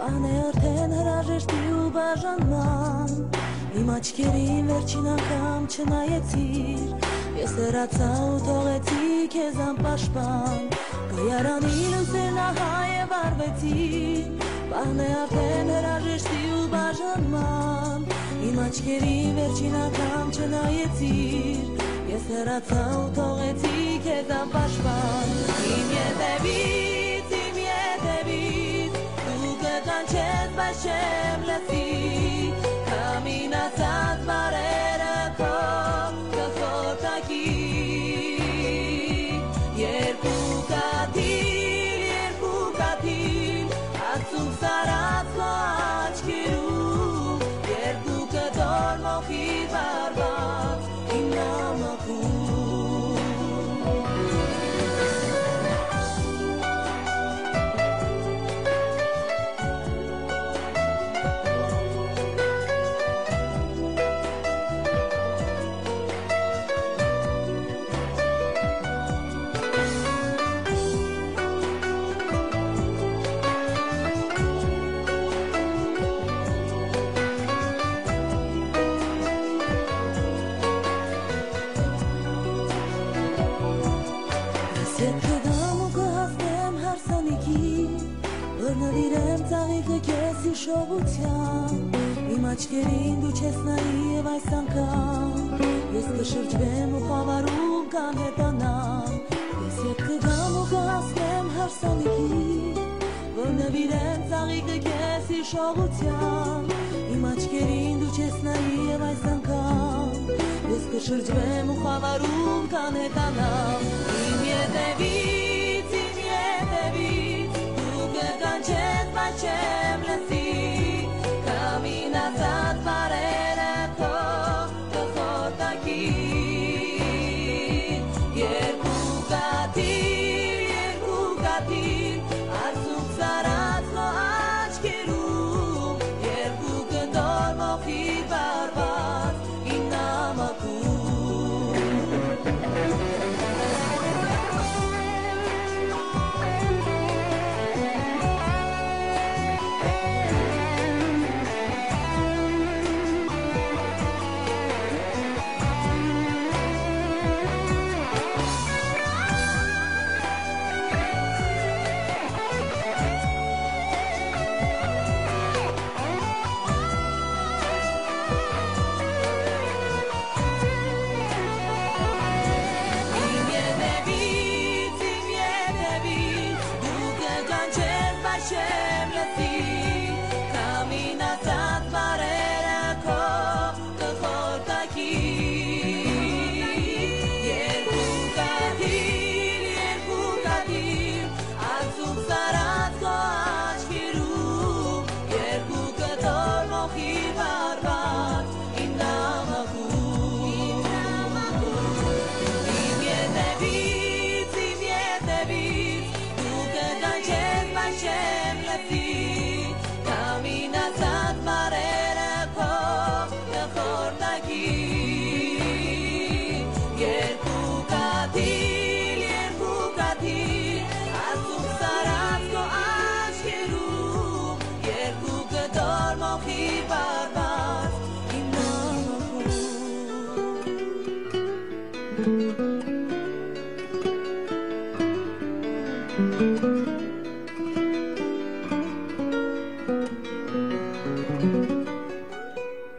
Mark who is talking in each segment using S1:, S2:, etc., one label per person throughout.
S1: Բան է արդեն հրաժեշտի ու բաժանման Իմ աչքերին վերջին անգամ չնայեցիր Ես հեռացա ու թողեցի քեզ անպաշտպան Գոյարանին ուսերն ահա եւ արվեցի Բան է արդեն հրաժեշտի ու բաժանման Իմ աչքերին վերջին անգամ չնայեցիր Ես հեռացա ու թողեցի քեզ անպաշտպան Իմ ետևից դու կկանչես բայց չեմ լսի Քամինացած բարերը քո կխորտակի Երկու կաթիլ Ացուկ սարած քո աչքերում Երկու կտոր մոխիր բարված իմ նամակում Նվիրեմ ծաղիկը քեզ հիշողության Իմ աչքերին դու չես նայի և այս անգամ Ես կշրջվեմ ու խավարում կանհետանամ Ես ետ կգամ ու կհասնեմ հարսանիքի Որ նվիրեմ ծաղիկը քեզ հիշողության Իմ աչքերին դու չես նայի և այս անգամ Ես կշրջվեմ ու խավարում կանհետանամ Իմ ետևից Կկանչես բայց չեմ լսի Քամինացած բարերը քո կխորտակի Երկու կաթիլ Արցուկ սարած քո աչքերում Երկու կնդոր մոխիր բարված իմ նամակում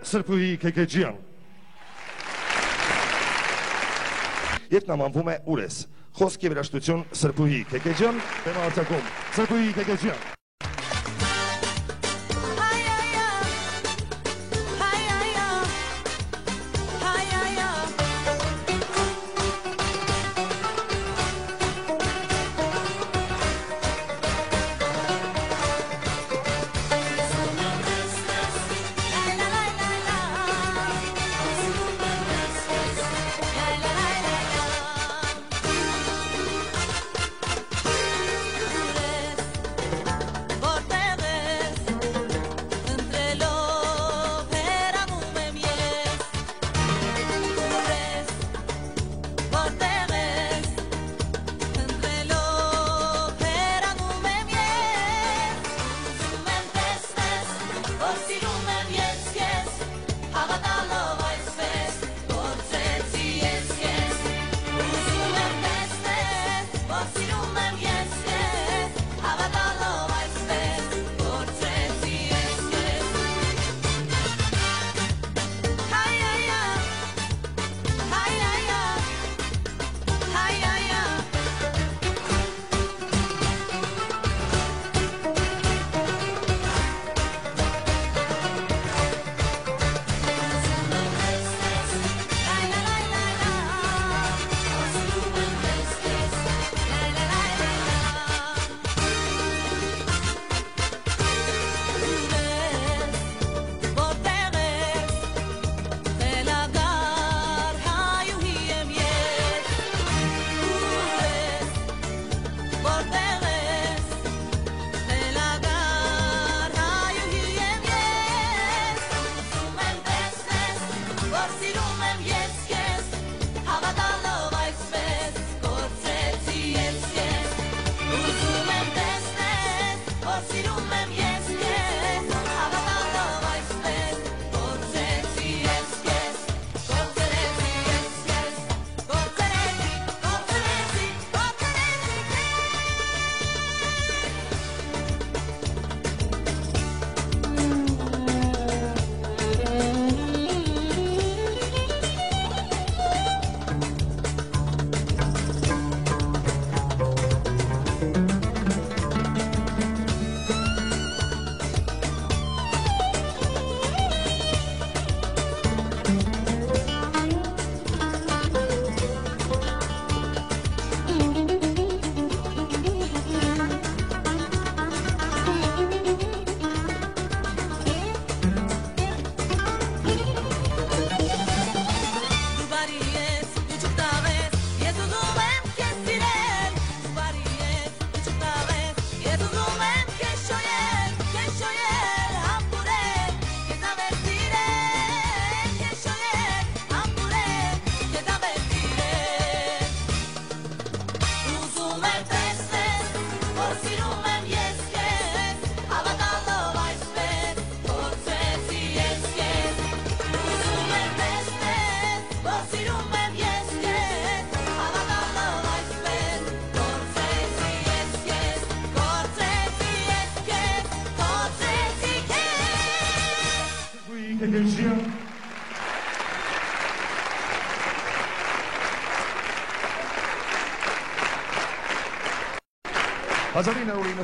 S2: Սրբուհի Քեքեջյան Եվ նամանվում է Ուրես Խոսք և երաժշտություն Սրբուհի Քեքեջյան Բեմահարցակում Սրբուհի Քեքեջյան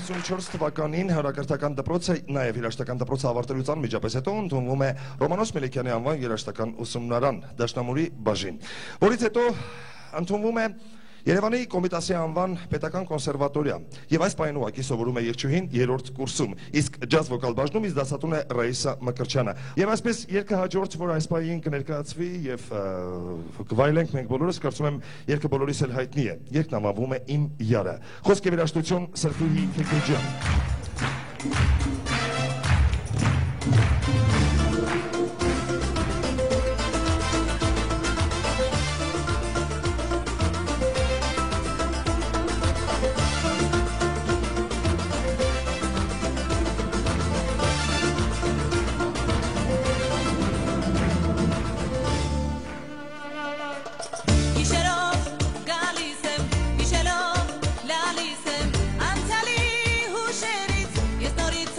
S2: 1994 թվականին հրակրթական դպրոցը, նաև երաժշտական դպրոցը ավարտելուց անմիջապես հետո ընդունվում է Ռոմանոս Մելիքյանի անվան երաժշտական ուսումնարան, Դաշնամուրի բաժին, որից հետո ընդունվում է Երևանի Կոմիտասի անվան պետական կոնսերվատորիա եւ այս պահին ուղղակի սովորում է երգչուհին 3-րդ կուրսում, իսկ ջազ վոկալ բաժնում իսկ դասատուն է Ռաիսա Մկրտչյանը։ Եվ այսպես երգը հաջորդ, որ այս պահին կներկայացվի եւ կվայելենք մենք բոլորս, կարծում եմ երգը բոլորիս էլ հայտնի է։ Երգն անվանվում է Իմ յարը։ Խոսք եւ երաժշտություն Սրփուհի Քեքեջյան։
S1: Antalya, who shared it? Yes, not it.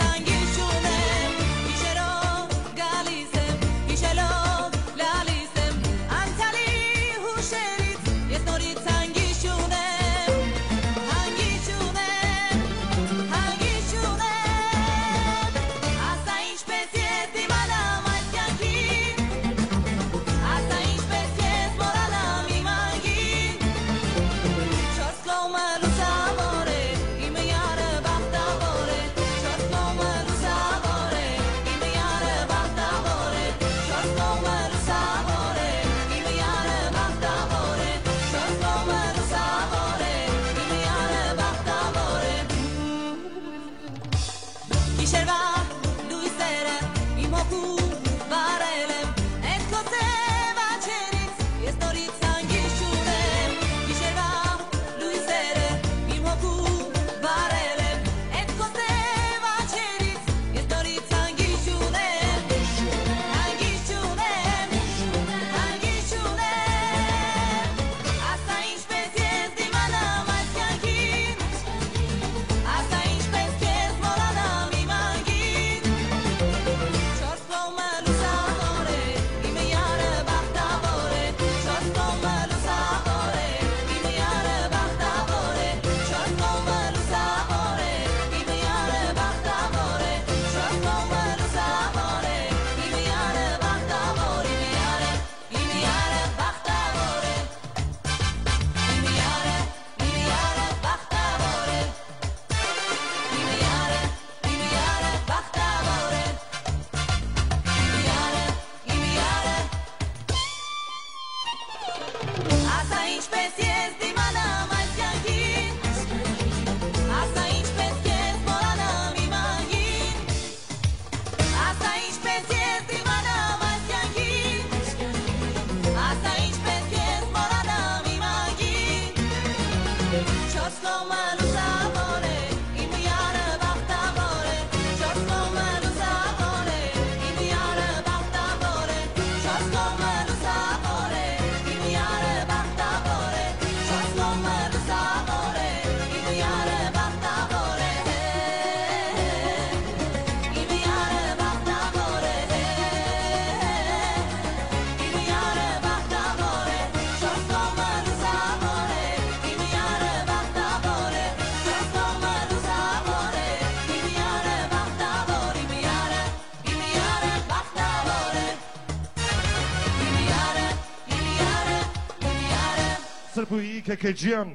S2: Սրբուհի Քեքեջյան։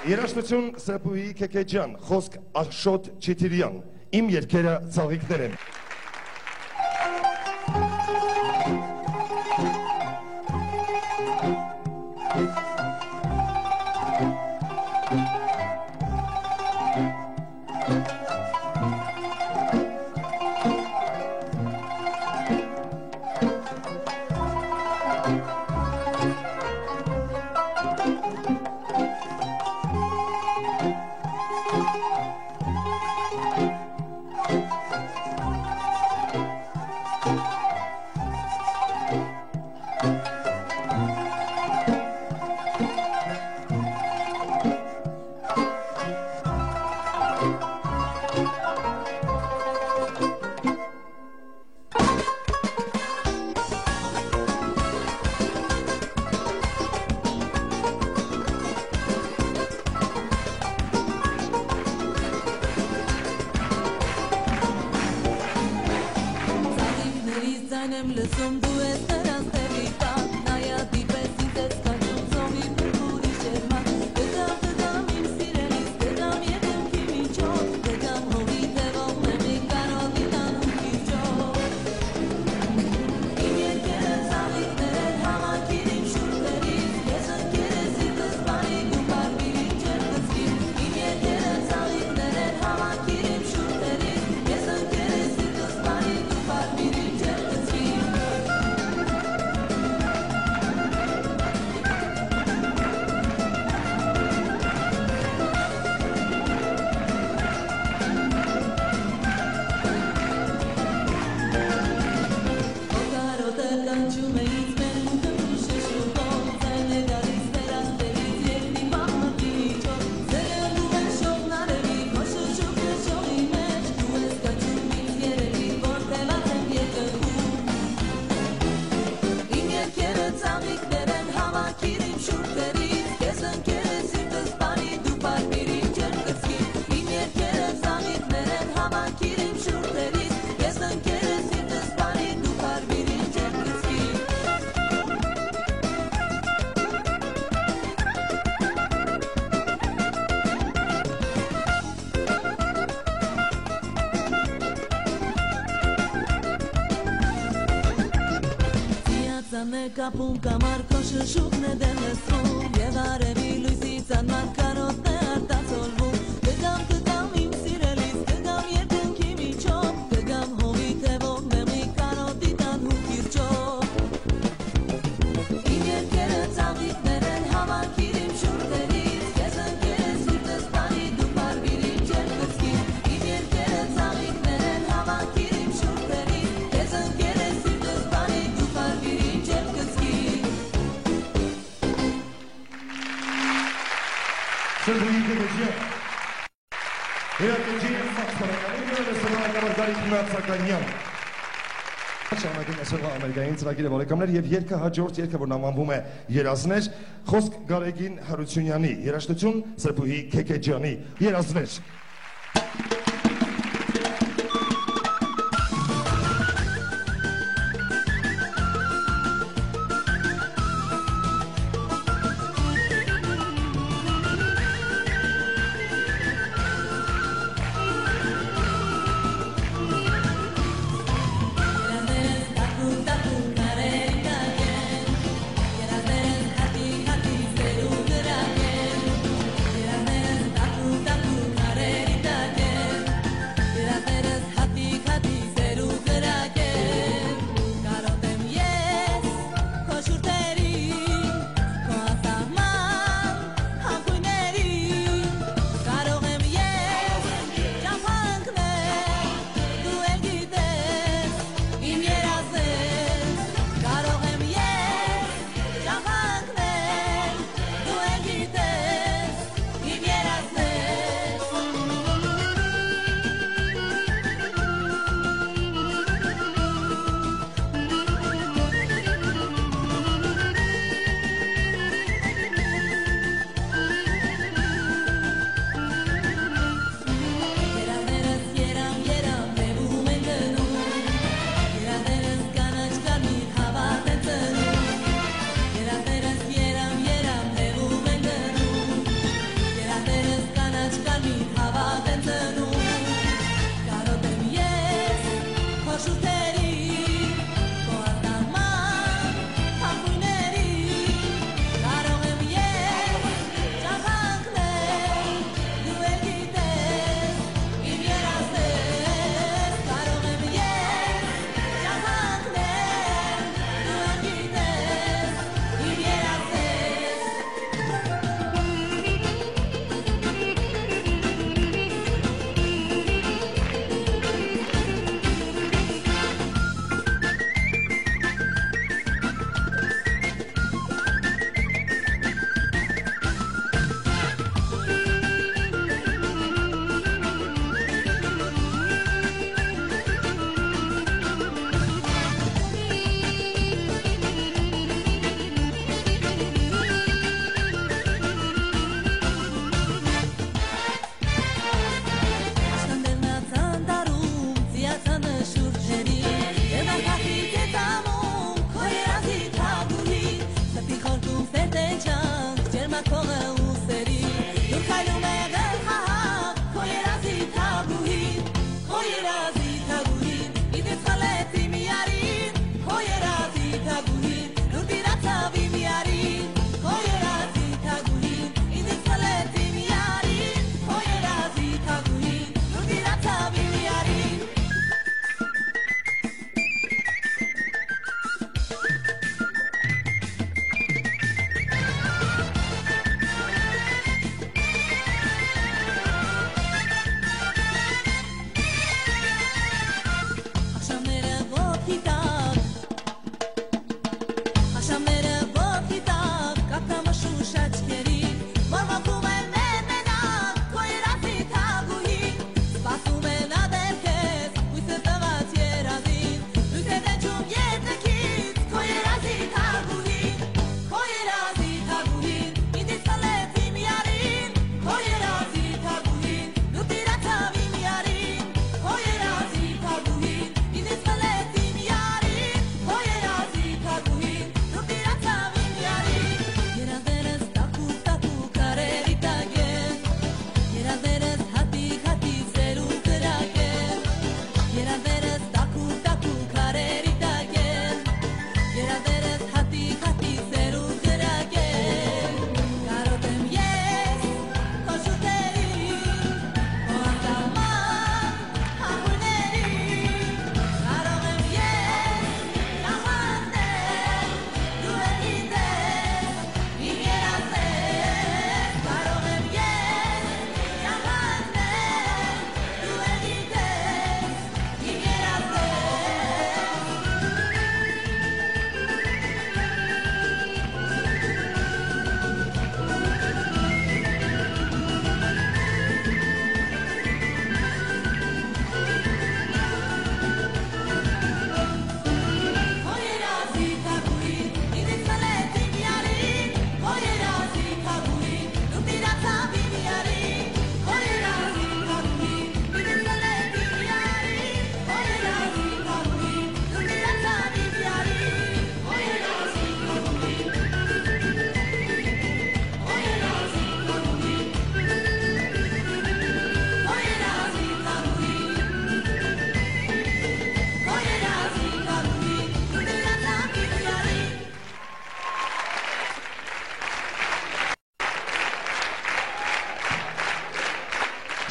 S2: Երաժշտություն Սրբուհի Քեքեջյան, խոսք Աշոտ Չիթիրյան, իմ երգերը ծաղիկներ են։
S1: Կապում կամար կոշը շուկն է դեն լսվում Եվ արևի լույսից անման կարոտն է արտացոլվում Կգամ իմ սիրելիս, կգամ երկնքի միջով Կգամ հովի թևով մեղի կարոտի տան ու կիրճով Իմ երկերը ծաղիկներ են հավաքիր իմ շուրթերից Ես ընկերես սիրտս բանի դու պարվիր իմ ջերկսկին Իմ երկերը ծաղիկներ են հավաքիր իմ շուրթերից Ես ընկերես սիրտս բանի դու պարվիր իմ
S2: Սրբուհի Քեքեջյան Երակեջի սաքսարականի գերեսոնալական Գարիկ Նացականյան Շարունակենք այսօրվա ամերիկային ծրագիրը բարեկամներ եւ երկը հաջորդ երկը որ նմանվում է երազներ խոսք Գարեգին Հարությունյանի երաժշտություն Սրբուհի Քեքեջյանի երազներ
S1: Taku, taku, kare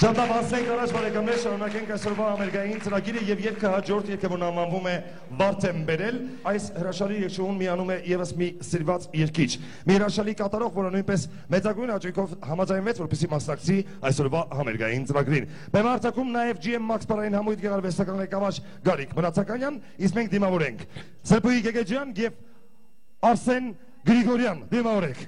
S2: Շատավ հասնենք առաջ բարեկամներ, շարունակենք այսօրվա ամերիկային ծրագիրը եւ երգը հաջորդ երգը, որն անվանվում է Բարդ եմ բերել, այս հրաշալի երգչուհուն միանում է եւս մի սիրված երգիչ։ Մի հրաշալի կատարող, որը նույնպես մեծագույն աճիկով համաձայնվեց, որպեսզի մասնակցի այսօրվա ամերիկային ծրագրին։ Բեմարտակում նաեւ GM Max Parային համույթ գեղարվեստական ղեկավար Գարիկ Մնացականյան, իսկ մենք դիմավորենք Սրբուհի Գեգեջյան եւ Արսեն Գրիգորյան, դիմավորեք։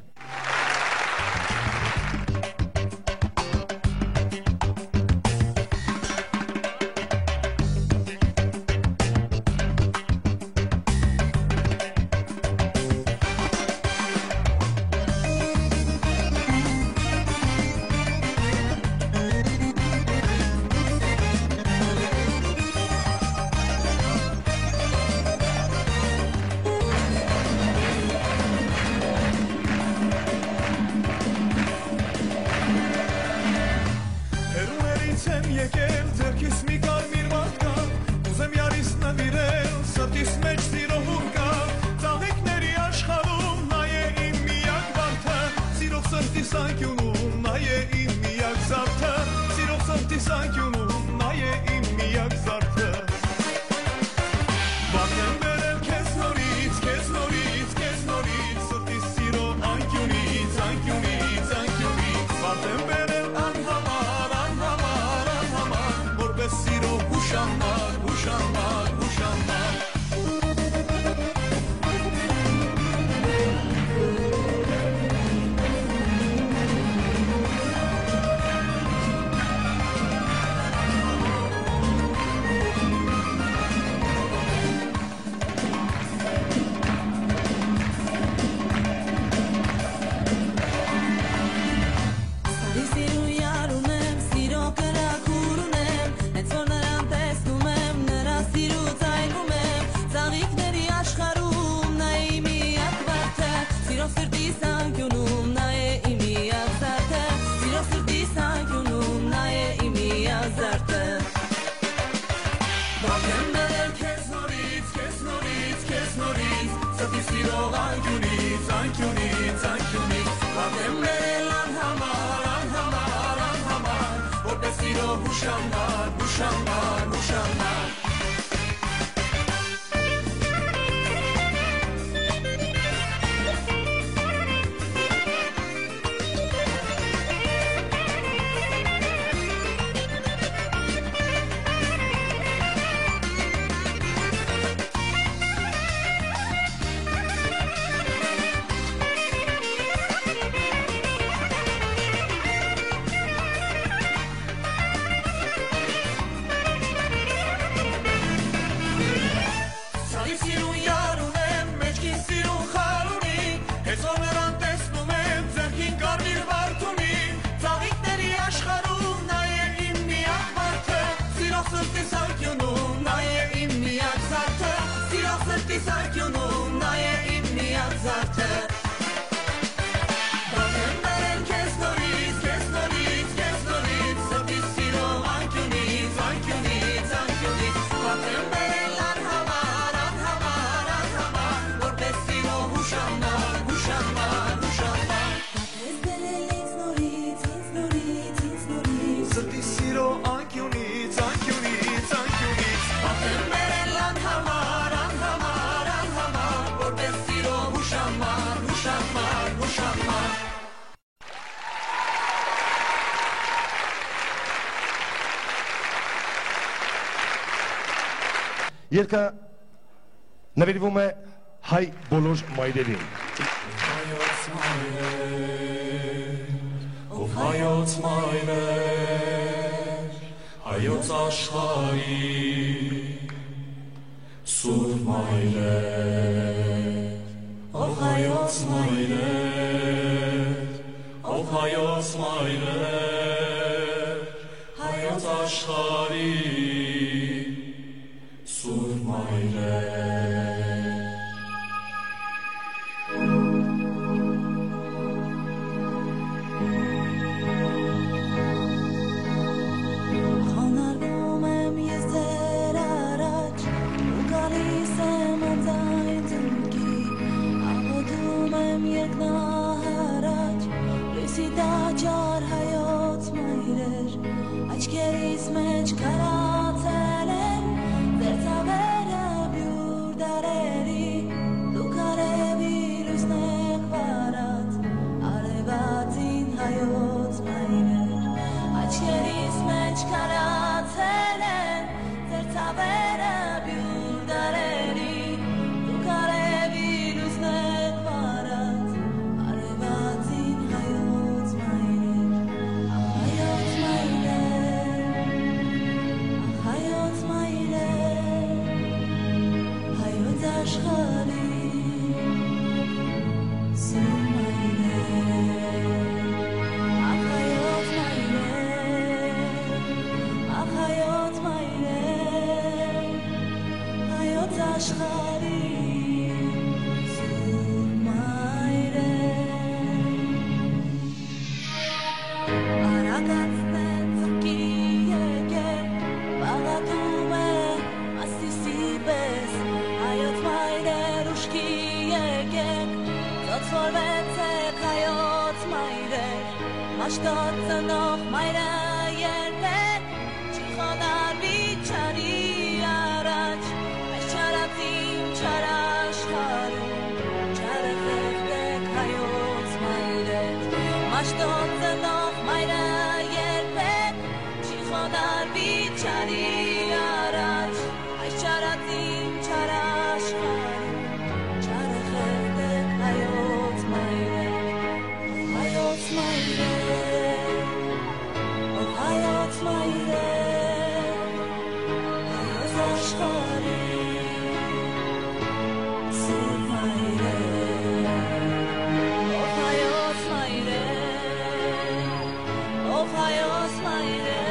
S2: Երկը նվիրվում է հայ բոլոր մայրերին։
S3: Հայոց մայրեր, ով հայոց մայրեր, հայոց աշխարհի սուրբ մայրեր, ով հայոց մայրեր, ով հայոց մայրեր, հայոց աշխարհի սուրբ մայրեր։
S1: Խոնարհվում եմ ես ձեր առաջ ու գալիս եմ անձայն ծնկի, աղոթում եմ երկնահարաջ, լույսի տաճար հայոց մայրեր, աչքերիս մեջ քարացել են ձեր ցավերը բյուր դարերի, դուք արևի լույսնեք վարած, արևածին հայոց մայրեր, աչքերիս մեջ քարացել են ձեր ցավերը բյուր դարերի, դուք արևի լույսնեք վարած, արևածին հայոց մայրեր, հայոց մայրեր, հայոց մայրեր, հայոց աշխարհի սուրբ մայրեր, հայոց մայրեր, հայոց մայրեր, հայոց աշխարհի սուրբ մայրեր, արագացնեն ծնկի եկել, բաղատում է ասիսի պես, հայոց մայրեր ուշքի եկեք, ծոցորվեցեք հայոց մայրեր, մաշտոց ծնող մայրը երբեք չի խոնարհվի չարի առաջ, այս չարածին չար աշխարհում, չարը խեղդեք հայոց մայրեր, մաշտոց ծնող մայրը երբեք չի խոնարհվի չարի առաջ, այս չարածին չար աշխարհում, չարը խեղդեք հայոց մայրեր, հայոց մայրեր, ով հայոց մայրեր, հայոց աշխարհի սուրբ մայրեր, ով հայոց մայրեր, ով հայոց մայրեր,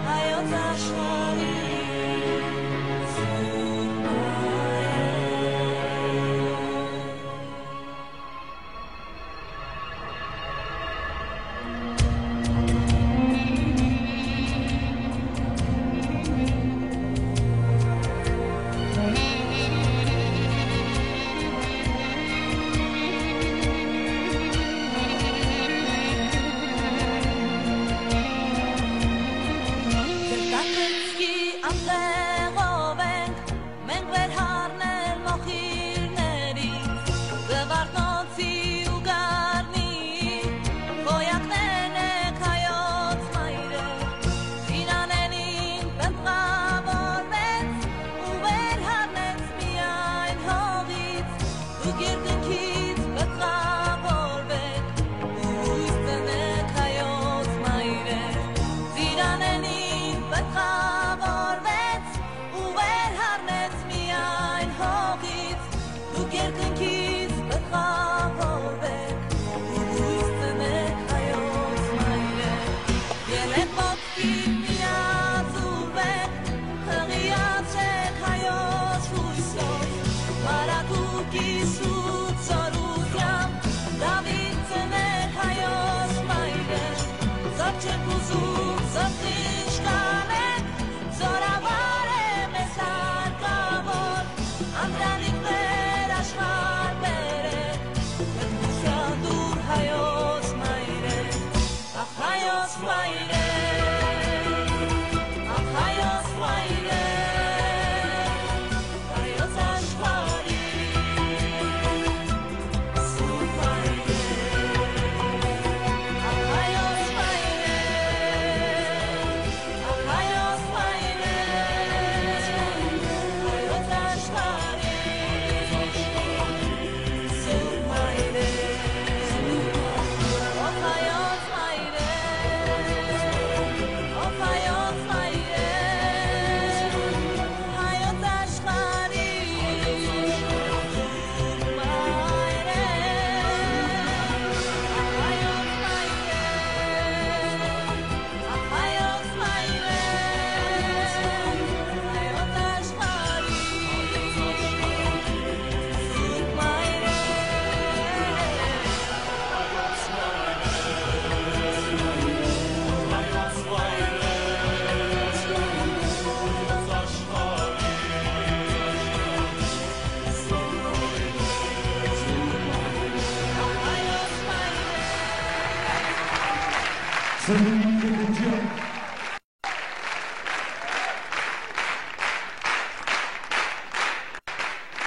S1: հայոց աշխարհի սուրբ մայրեր։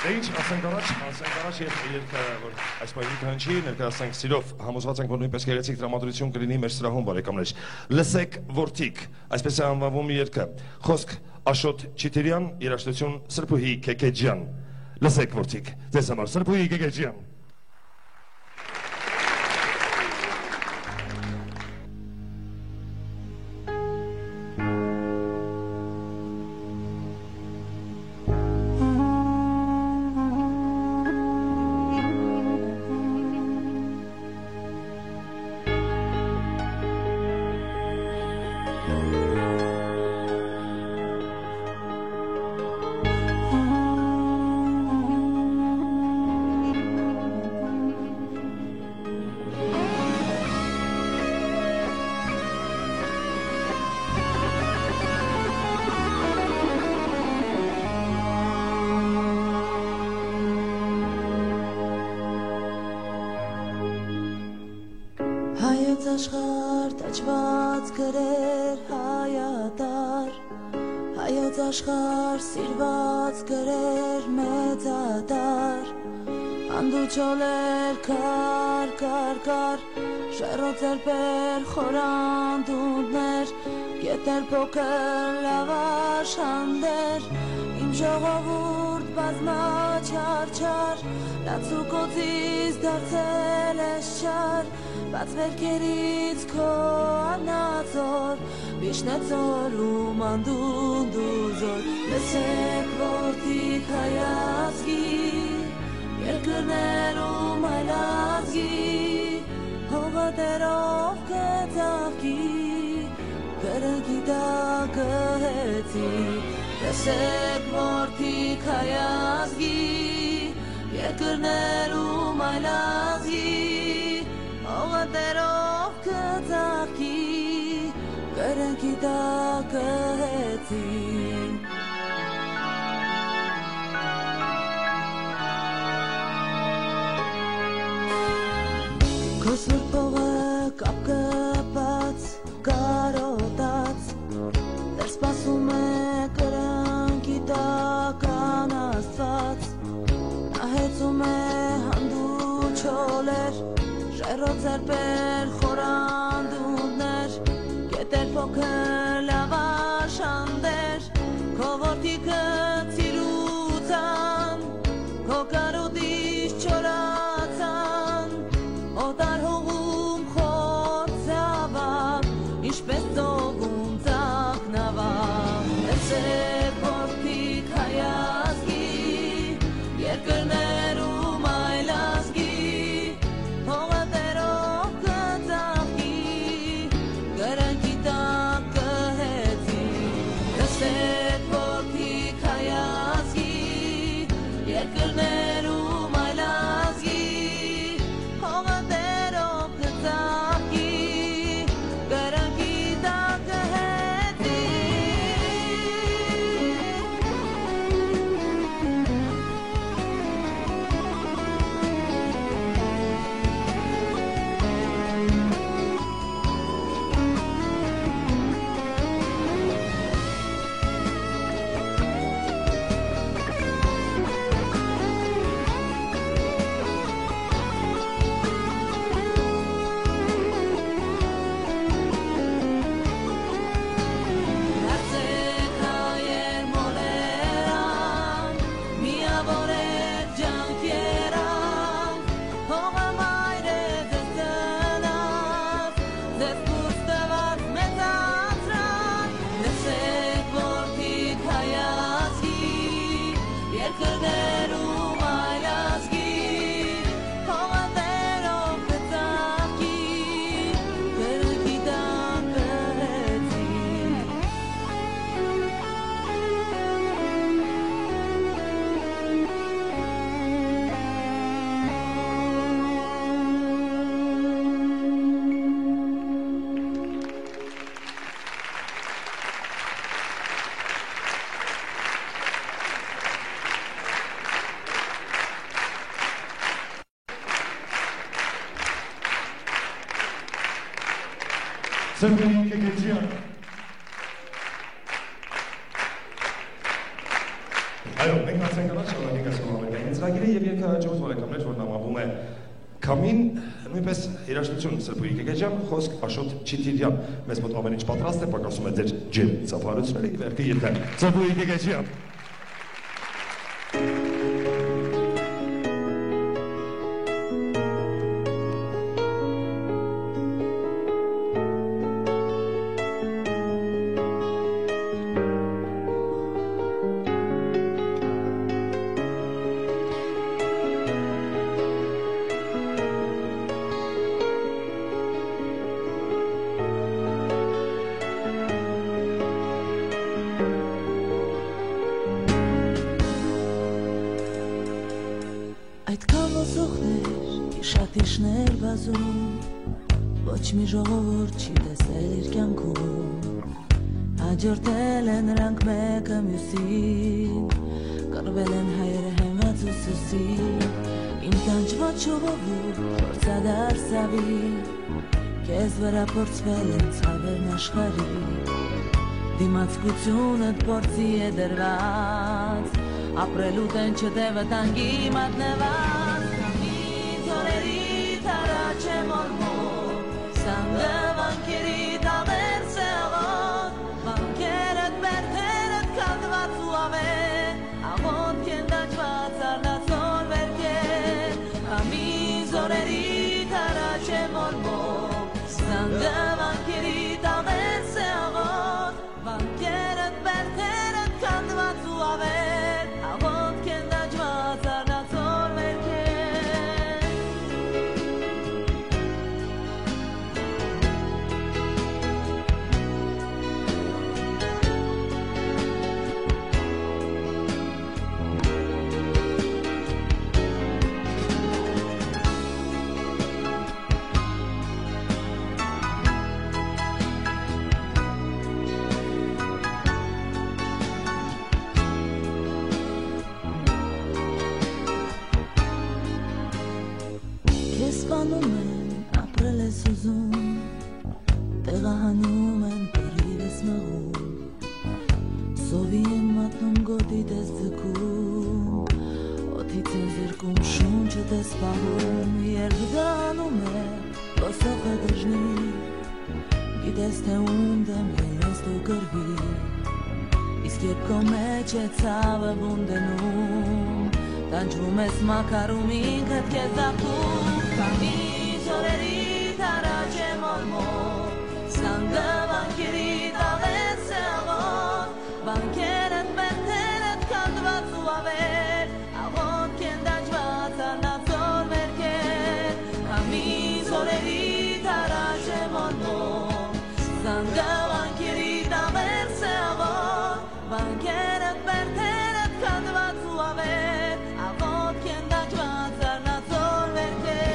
S2: Ինչ ասենք առաջ երկը, որ այս պահին քանչի, ներկայացնենք սիրով, համոզված ենք, որ նույնպես գեղեցիկ տրամադրություն կլինի մեր սրահում, բարեկամներ։ Լսեք որդիկ, այսպես է անվանվում երկը, խոսք Աշոտ Չիթիրյան, երաժշտություն Սրբուհի Քեքեջյան։ Լսեք որդիկ, ձեզ համար Սրբուհի Քեքեջյան։
S1: Աշխարհ տաճված գրեր հայատար, հայոց աշխարհ սիրված գրեր մեծատար, անդուչոլեր կար, շերոց երբեր խորանդունդներ, գետեր փոքր լավաշ հանդեր, իմ ժողովուրդ բազմա չար, լացուկոցից դարձել ես չար, Բաց վերքերից քո անածոր, վիշնեցոր ու մանդունդուզոր, լսեք որդիկ հայացքի, երկրներ ու մայլազգի, հողատերով կծավքի, կրնքի տակը հեցի, լսեք որդիկ հայացքի, երկրներ ու մայլազգի, Հողատերով կծաղկի, կրնքի տակը հեցի Քո սուրբ փողը կապ կպած, կարոտած, դեռ սպասում է կրնքի տական Աստված, նա հեծում է հանդուչոլեր Շերոց երբեր խորանդունդներ, գետեր փոքր լավաշ հանդեր, քո որդիքը ծիրուցան, քո կարոտից չորացան, օտար հողում խոր ծավակ, ինչպես ծովում ծաղկնավակ, լսեք որդիկ հայազգի, երկրներ ու մայլազգի, Կրներ ու մայլազգի, հողատերով կծաղկի, կրնքի
S2: Սրբուհի Կեկեջյան։ Այո, մենք հասցենք առաջ շարունակենք այս համերգային ծրագիրը եւ երկհաջորդ բարեկամներ, որ նամավում է Քամին, նույնպես երաժշտություն Սրբուհի Կեկեջյան, խոսք Աշոտ Չիթիլյան։ Մեզ մոտ ամեն ինչ պատրաստ է, պակասում է ձեր ջեր ծափարությունները եւ երգը ելքը Սրբուհի Կեկեջյան։
S1: Այդքան ոսողներ, իշատիշներ բազում, ոչ մի ժողովուրդ չի տեսել իր կյանքում, հաջորդել են նրանք մեկը մյուսին, կռվել են հայերը հենված ուսուսին, իմ տանջված ժողովուրդ փորձադար սավի, քեզ վրա փորձվել են ցավերն աշխարհի, դիմացկությունդ փորձի է դրված, ապրելու տենչը վտանգի մատնված, ինձ օրերիդ առաջ եմ օրմում, սանդը վանքերի տաղեր սեղոտ, վանքերդ բերդերդ կանդված ու ավեր, աղոտ կեն դաջված արնացոր վերքեր, ինձ օրերիդ առաջ եմ օրմում, սանդը վանքերի տաղեր սեղոտ, վանքերդ բերդերդ կանդված ու ավեր, Սպանում են, ապրել ես ուզում, տեղահանում են, պերիվ ես մաղում, սովի են մատնում գոտիդ ես ձգում, օթից են զրկում, շունչդ ես պահում, երբ դանում է, ոսող է դժնի, գիտես թե ում դեմ ես դու գրվի, իսկ երբ քո մեջ է ցավը բունդնում, տանջվում ես մակարում ինքդ քեզ դատում, Ինձ օրերիդ առաջ եմ օրմում, սանդը վանքերի տաղեր սեղոտ, վանքերդ բերդերդ կանդված ու ավեր, աղոտ կեն դաջված արնացոր վերքեր, ինձ օրերիդ առաջ եմ օրմում, սանդը վանքերի տաղեր սեղոտ, վանքերդ բերդերդ կանդված ու ավեր, աղոտ կեն դաջված արնացոր վերքեր,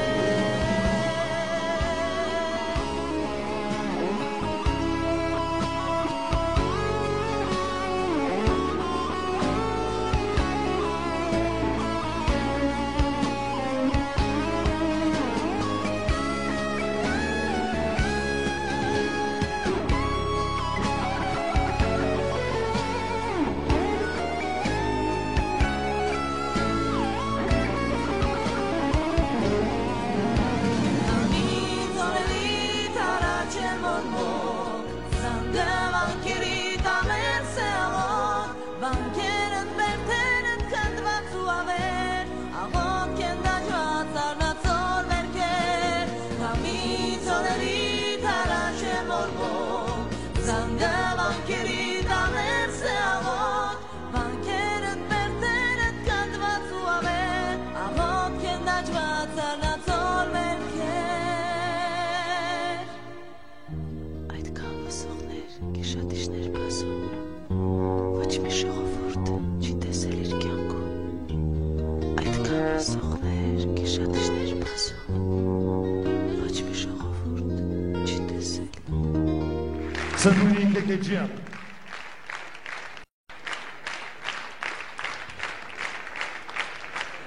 S2: Սրբուհի Կեկեջյան։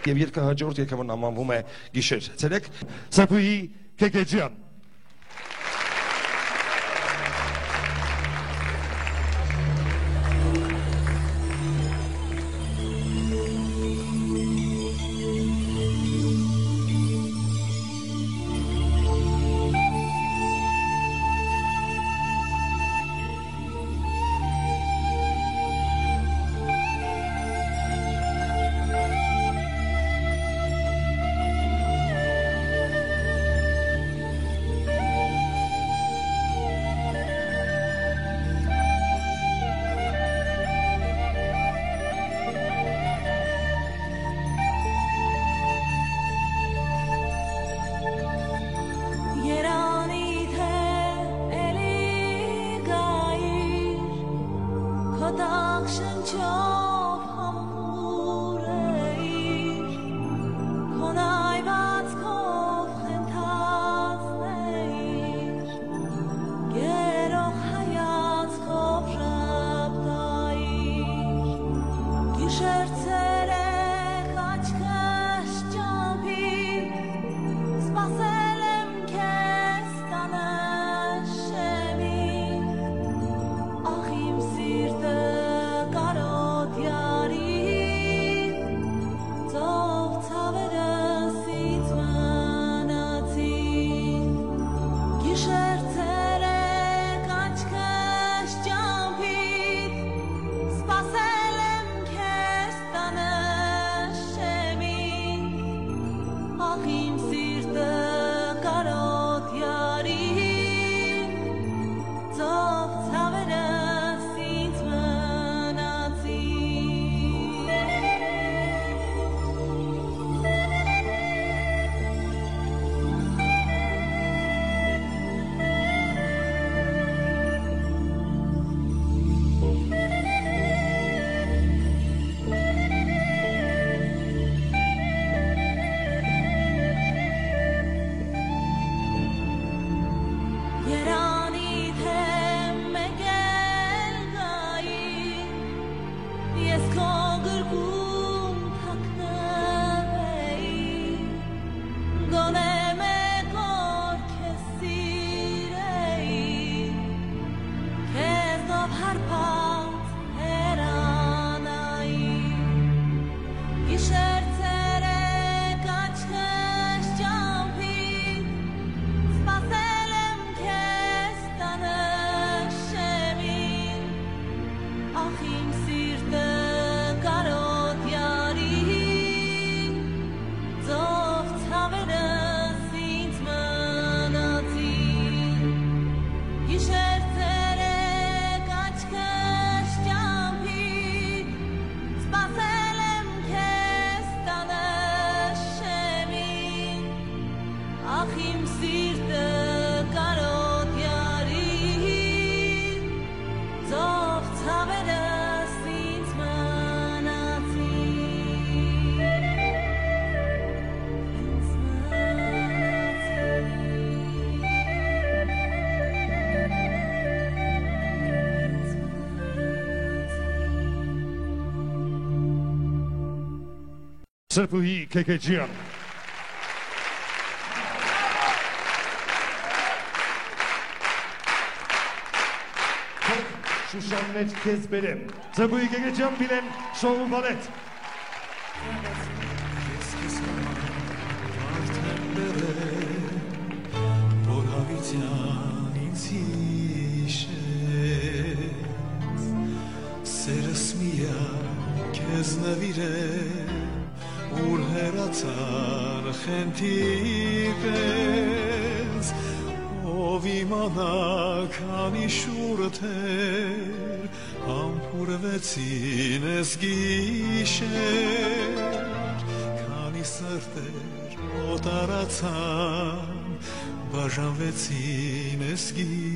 S2: Եվ երգը հաջորդ երգը նմանվում է գիշեր ցերեկ Սրբուհի Կեկեջյան։ Սրբուհի Քեքեջյան Շուշաններ քեզ բերեմ Սրբուհի Քեքեջյան բիլեմ շոու բալետ
S3: որ հավիտյան ինձ հիշեց սերս միակ քեզ նվիրեմ Ուր հերացան խենթիվեց, ով իմանա քանի շուրդ էր, համբուրվեցին ես գիշեր, քանի սրտեր օտարացան, բաժանվեցին ես գիշեր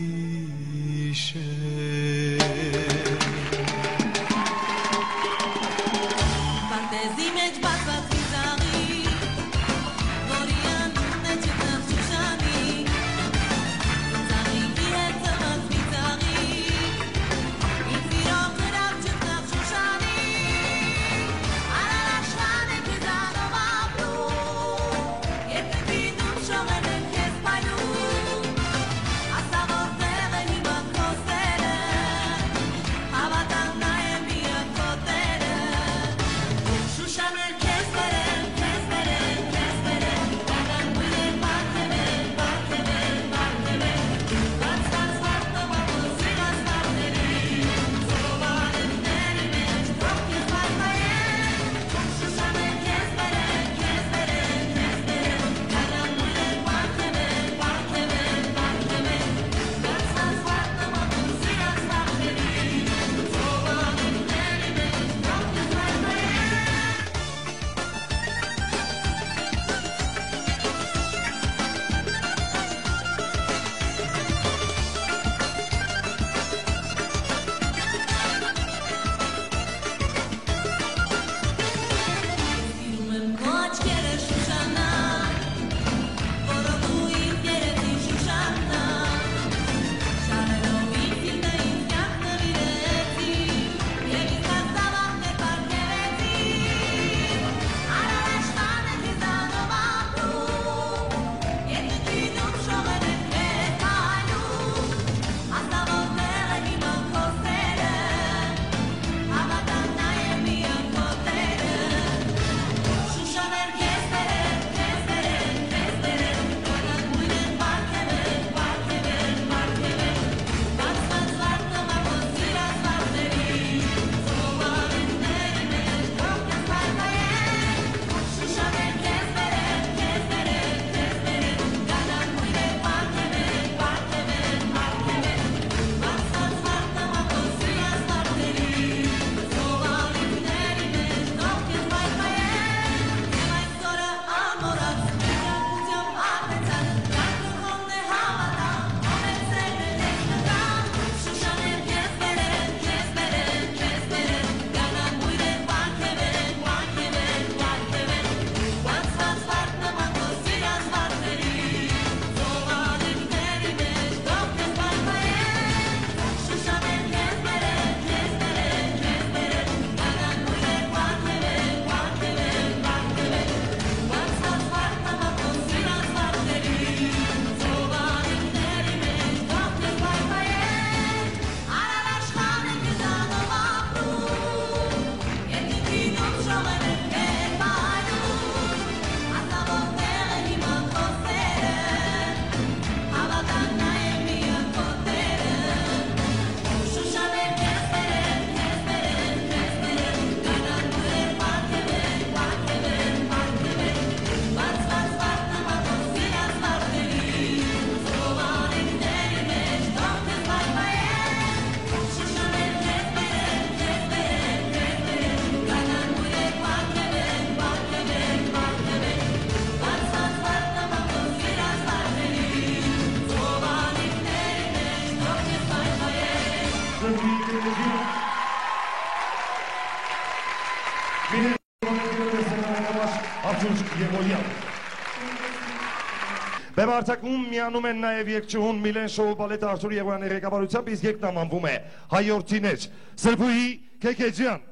S2: արձակում միանում են նաև երգչուհուն Միլեն Շոու բալետը Արթուր Եղոյանի ղեկավարությամբ, իսկ երգն անվանվում է Հայորդիներ, Սրբուհի Քեքեջյան։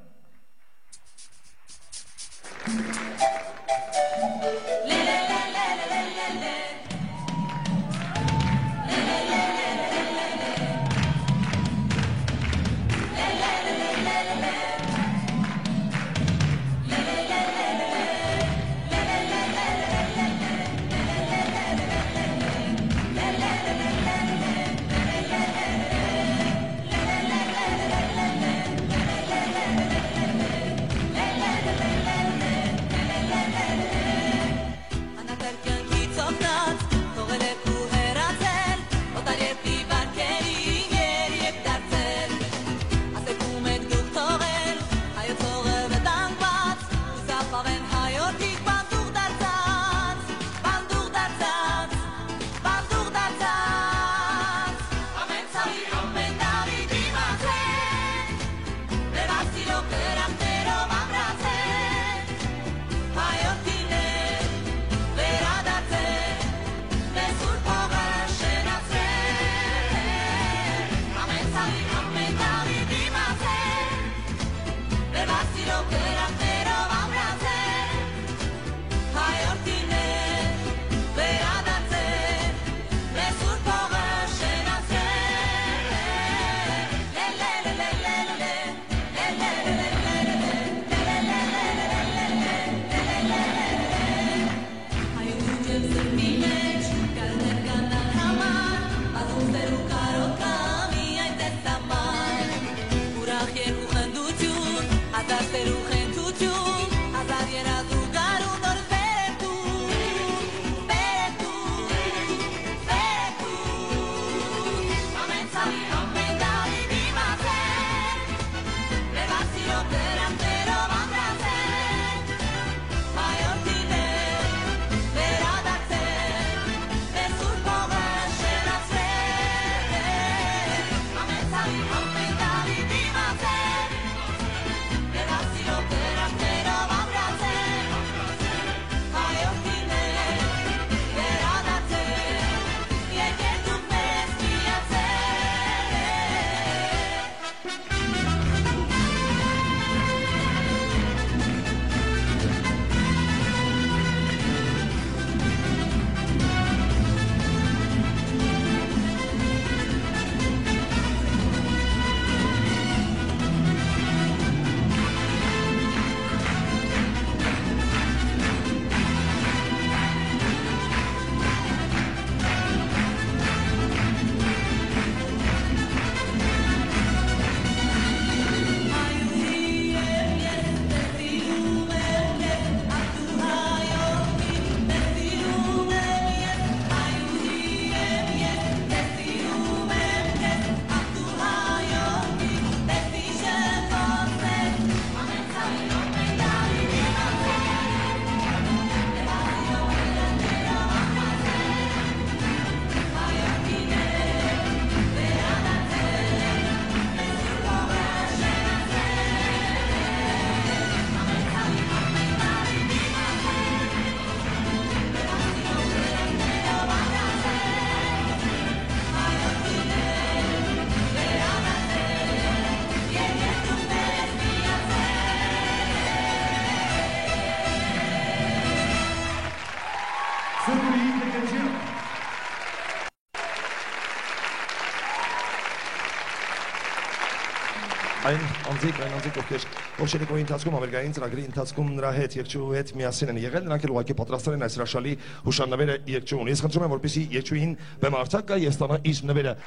S2: Այն անձիկ, ովքեր Օշենիկոյի ընթացքում ամերիկային ծրագրի ընթացքում նրա հետ երգչուհու հետ միասին են եղել, նրանք էլ ուղղակի պատրաստել են այս հրաշալի հուշանվերը երգչուհուն։ Ես խնդրում եմ, որպեսզի երգչուհին բեմը արձակ գա եւ ստանա իր նվերը։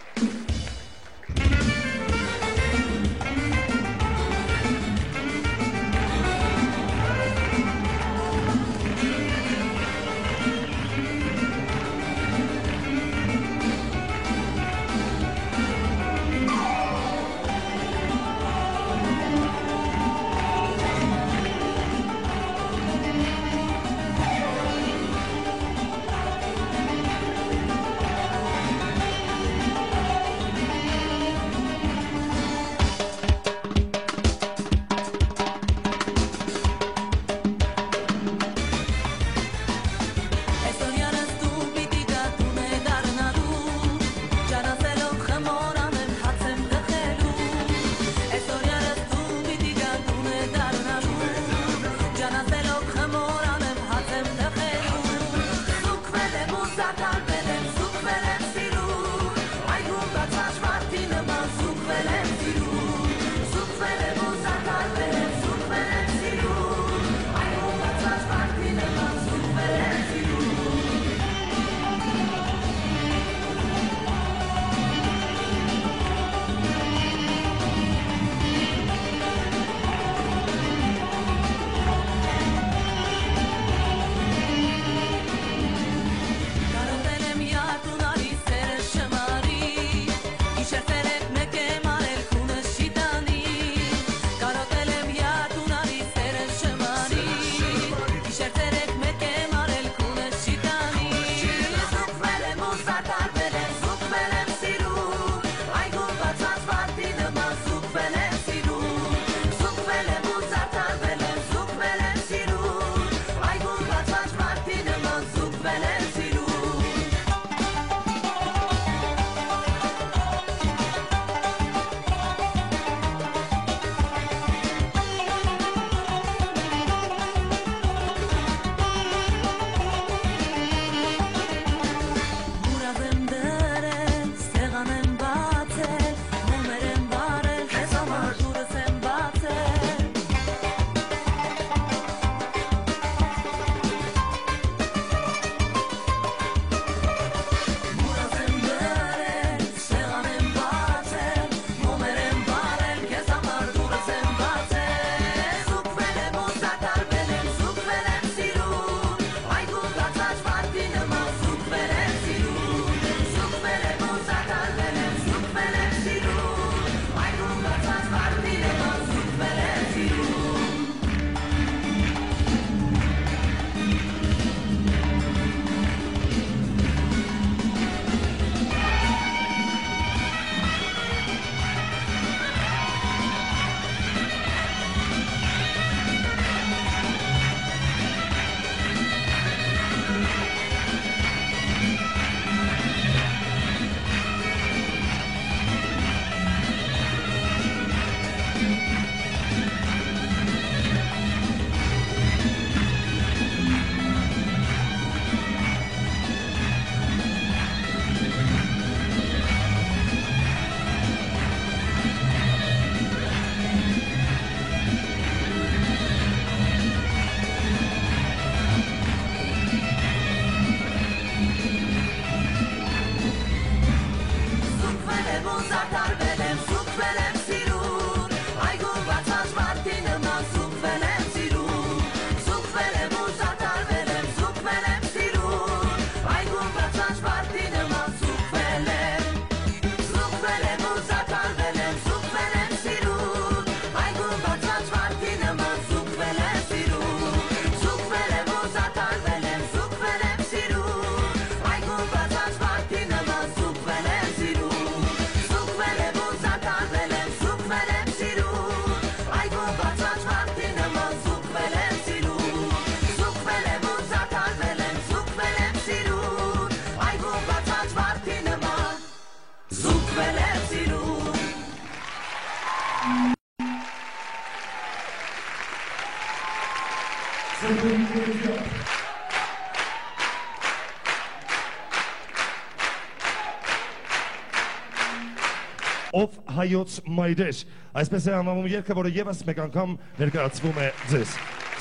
S2: ով հայոց մայրեր։ Այսպես է անվանում երգը, որը ևս մեկ անգամ ներկայացվում է ձեզ։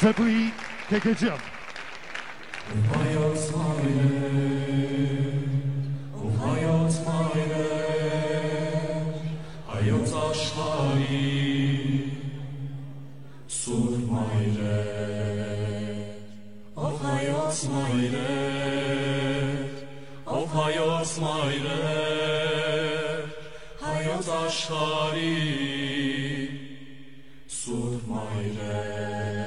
S2: Սերգուի Քեքեջյան։
S3: Հայոց մայրեր, ով հայոց մայրեր, հայոց աշխարհի սուրբ մայրեր, ով հայոց մայրեր, ով հայոց մայրեր, հայոց աշխարհի սուրբ մայրեր։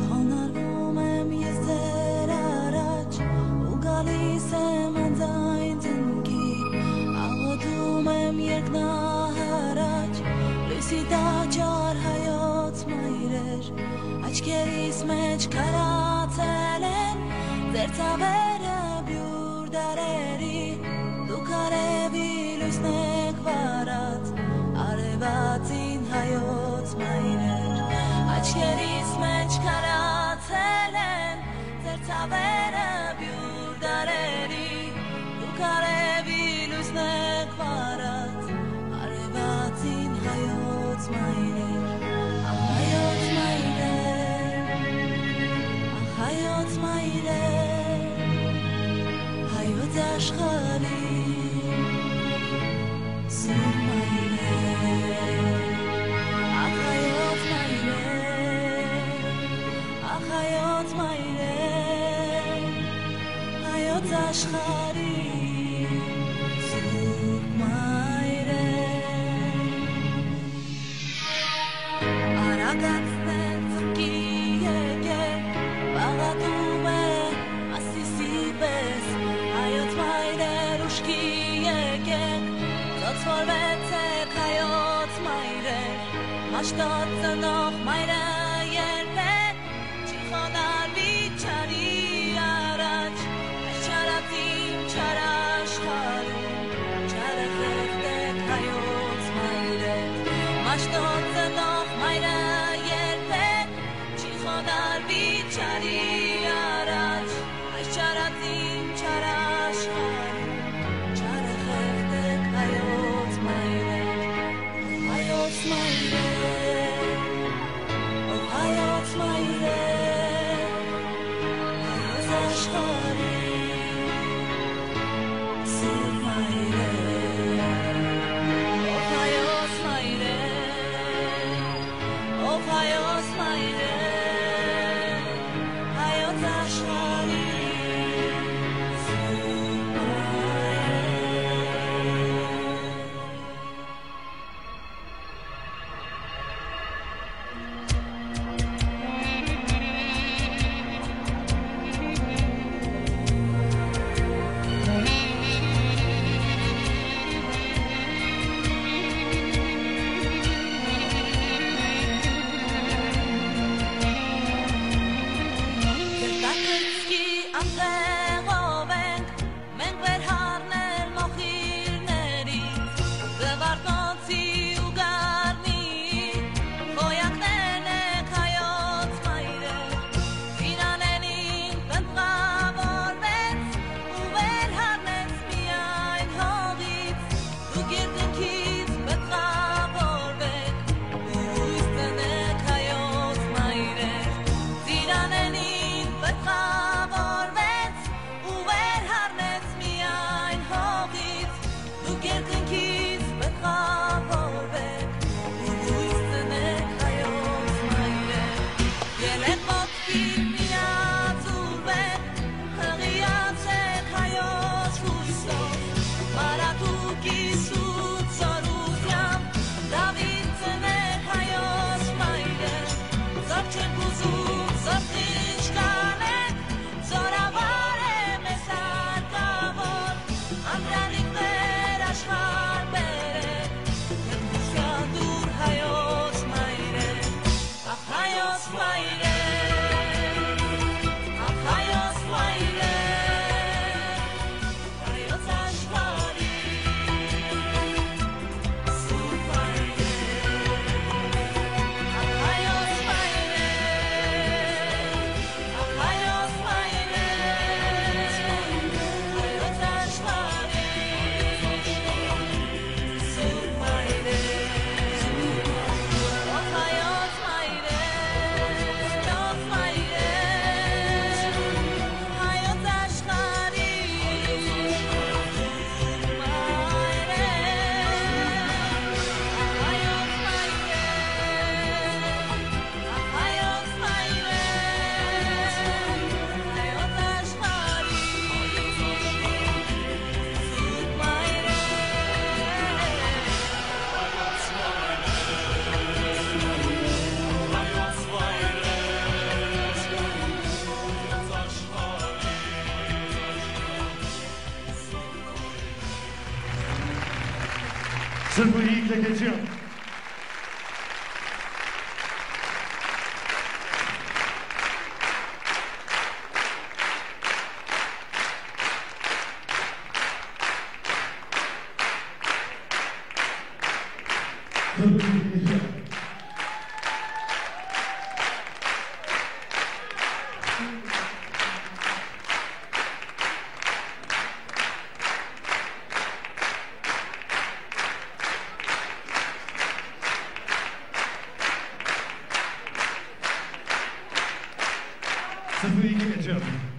S1: Խոնարհվում եմ ես ձեր առաջ ու գալիս եմ անձայն տնքի, աղոթում եմ երկնահարաջ, լույսի տաճար հայոց մայրեր, աչքերիս մեջ քարացել են ձեր ցավերը բյուր դարերի, դուք արևի լույսն եք վարած, արևածին հայոց մայրեր, աչքերիս մեջ քարացել են ձեր ցավերը բյուր դարերի, դուք արևի լույսն եք վարած, արևածին հայոց մայրեր, հայոց մայրեր, հայոց մայրեր, հայոց աշխարհի սուրբ մայրեր, հայոց մայրեր, հայոց մայրեր, հայոց աշխարհի սուրբ մայրեր, արագացնեն ծնկի եկեք, բաղատում է ասիսի պես, հայոց մայրեր ուշքի եկեք, ծոցվորվեցեք հայոց մայրեր, մաշտոտ ծնող մայրը երբեք չի խոնարհվի չարի առաջ, այս չարածին չար աշխարհում, չարը խեղդեք հայոց մայրեր, մաշտոտ ծնող մայրը երբեք չի խոնարհվի չարի առաջ, այս չարածին չար աշխարհում, չարը խեղդեք հայոց մայրեր, հայոց մայրեր, ով հայոց մայրեր,
S4: Սրբուհի Կեկեջյան Սրբուհի Կեկեջյան